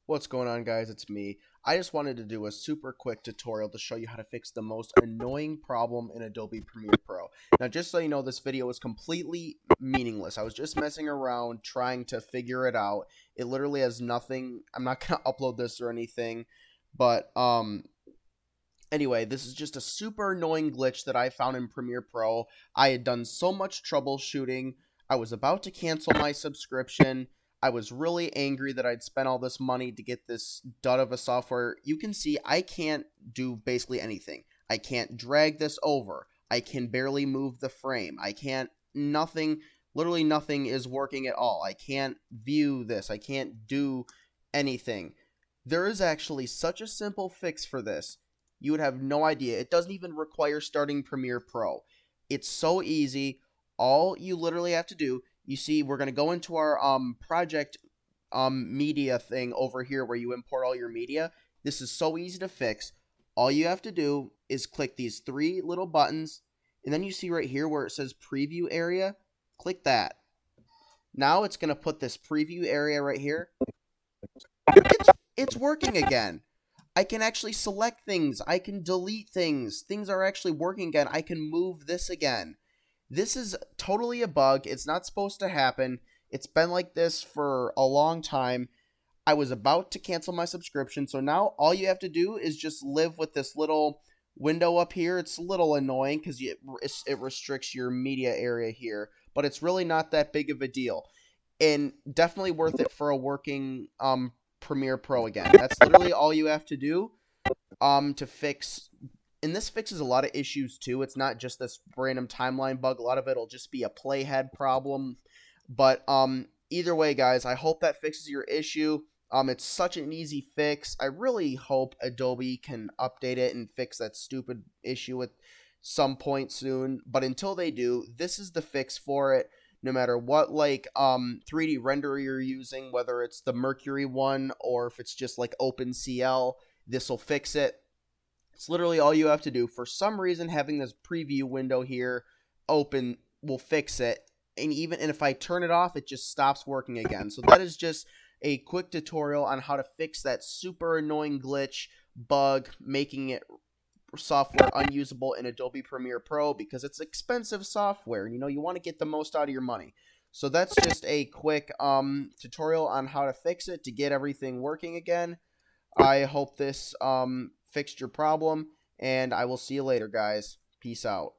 What's going on, guys? It's me. I just wanted to do a super quick tutorial to show you how to fix the most annoying problem in Adobe Premiere Pro. Now, just so you know, this video was completely meaningless. I was just messing around trying to figure it out. It literally has nothing. I'm not going to upload this or anything, but anyway, this is just a super annoying glitch that I found in Premiere Pro. I had done so much troubleshooting. I was about to cancel my subscription. I was really angry that I'd spent all this money to get this dud of a software. You can see I can't do basically anything. I can't drag this over. I can barely move the frame. I can't, nothing, literally nothing is working at all. I can't view this. I can't do anything. There is actually such a simple fix for this. You would have no idea. It doesn't even require starting Premiere Pro. It's so easy. All you literally have to do, you see, we're going to go into our project media thing over here where you import all your media. This is so easy to fix. All you have to do is click these three little buttons, and then you see right here where it says preview area. Click that. Now it's going to put this preview area right here. It's working again. I can actually select things. I can delete things. Things are actually working again. I can move this again. This is totally a bug. It's not supposed to happen. It's been like this for a long time. I was about to cancel my subscription, so now all you have to do is just live with this little window up here. It's a little annoying because it restricts your media area here, but it's really not that big of a deal. And definitely worth it for a working Premiere Pro again. That's literally all you have to do to fix. And this fixes a lot of issues too. It's not just this random timeline bug. A lot of it'll just be a playhead problem. But either way, guys, I hope that fixes your issue. It's such an easy fix. I really hope Adobe can update it and fix that stupid issue at some point soon. But until they do, this is the fix for it. No matter what 3D renderer you're using, whether it's the Mercury one or if it's just like OpenCL, this will fix it. It's literally all you have to do. For some reason, having this preview window here open will fix it. And if I turn it off, it just stops working again. So that is just a quick tutorial on how to fix that super annoying glitch bug, making it software unusable in Adobe Premiere Pro because it's expensive software and you want to get the most out of your money. So that's just a quick tutorial on how to fix it to get everything working again. I hope this fixed your problem, and I will see you later, guys. Peace out.